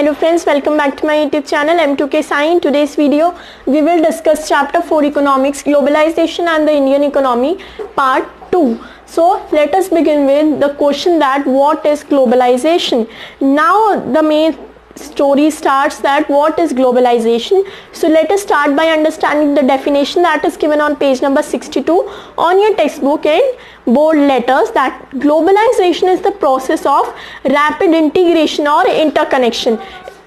dear friends, welcome back to my YouTube channel M2K Sai. In today's video, we will discuss chapter 4 Economics, Globalization and the Indian Economy, part 2. So let us begin with the question that what is globalization? Now the main story starts that what is globalization. So let us start by understanding the definition that is given on page number 62 on your textbook in bold letters, that globalization is the process of rapid integration or interconnection.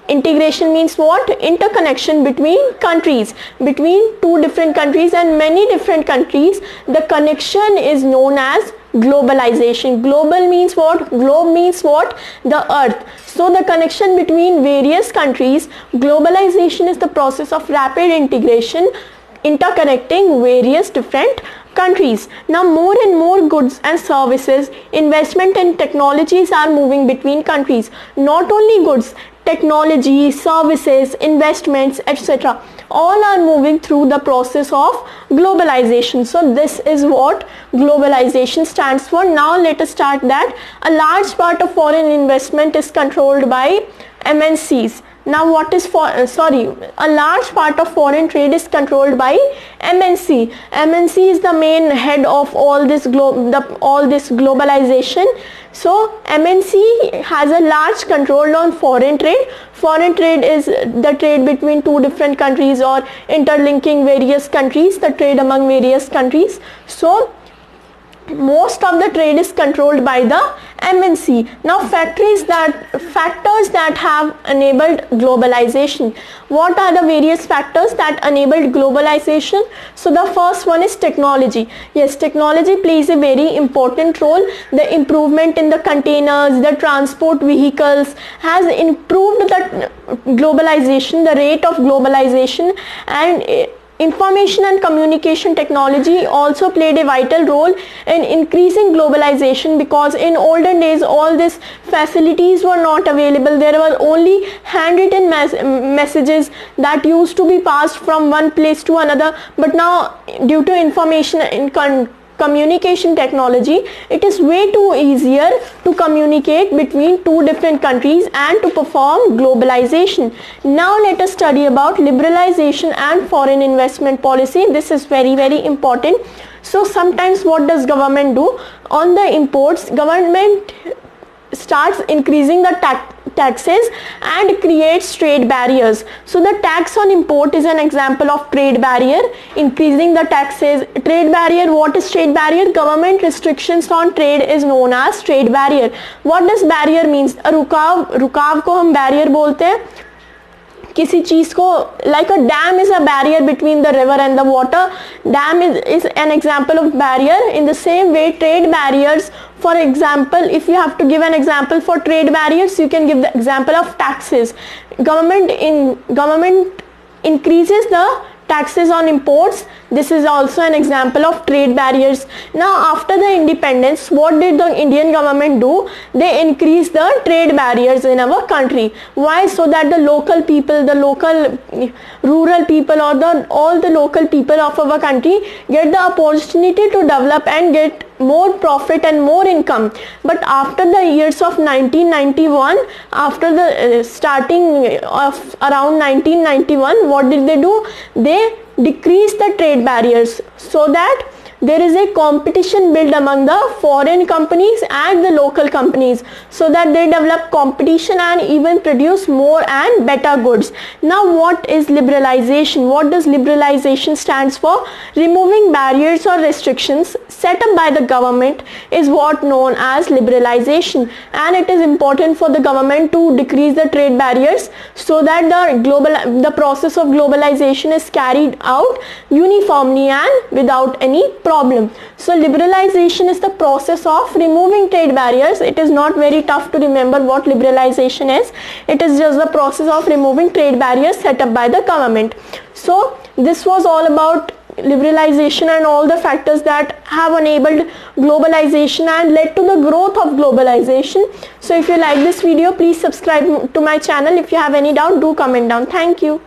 Integration means what? Interconnection between countries, between two different countries and many different countries. The connection is known as globalization. Global means what? Globe means what? The earth. So the connection between various countries, globalization is the process of rapid integration, interconnecting various different countries. Now more and more goods and services, investment and technologies are moving between countries. Not only goods, technology, services, investments, etc. all are moving through the process of globalization. So this is what globalization stands for. Now let us start that a large part of foreign investment is controlled by MNCs. Now what is a large part of foreign trade is controlled by MNC. MNC is the main head of all this globalization. So MNC has a large control on foreign trade. Foreign trade is the trade between two different countries or interlinking various countries, the trade among various countries. So most of the trade is controlled by the MNC. Now factors that have enabled globalization. What are the various factors that enabled globalization? So the first one is technology. Yes, technology plays a very important role. The improvement in the containers, the transport vehicles has improved the globalization, the rate of globalization, and information and communication technology also played a vital role in increasing globalization, because in olden days all these facilities were not available. There were only handwritten messages that used to be passed from one place to another. But now due to information and communication technology, it is way too easier to communicate between two different countries and to perform globalization. Now let us study about liberalization and foreign investment policy. This is very, very important. So sometimes what does government do? On the imports, government starts increasing the taxes and creates trade barriers. So the tax on import is an example of trade barrier. Increasing the taxes, trade barrier. What is trade barrier? Government restrictions on trade is known as trade barrier. What does barrier means? रुकाव को हम barrier बोलते हैं. किसी चीज को, like a dam is a barrier between the river and the water. Dam is an example of barrier. In the same way, trade barriers, for example, if you have to give an example for trade barriers, you can give the example of taxes. Government increases the taxes on imports. This is also an example of trade barriers. Now after the independence, what did the Indian government do? They increased the trade barriers in our country. Why? So that the local people, the local rural people, or all the local people of our country get the opportunity to develop and get more profit and more income. But after the years of 1991, after the starting of around 1991, what did they do? They decreased the trade barriers so that there is a competition built among the foreign companies and the local companies, so that they develop competition and even produce more and better goods. Now what is liberalization? What does liberalization stands for? Removing barriers or restrictions set up by the government is what known as liberalization, and it is important for the government to decrease the trade barriers so that the process of globalization is carried out uniformly and without any problem. So liberalization is the process of removing trade barriers. It is not very tough to remember what liberalization is. It is just the process of removing trade barriers set up by the government. So this was all about liberalization and all the factors that have enabled globalization and led to the growth of globalization. So if you like this video, please subscribe to my channel. If you have any doubt, do comment down. Thank you.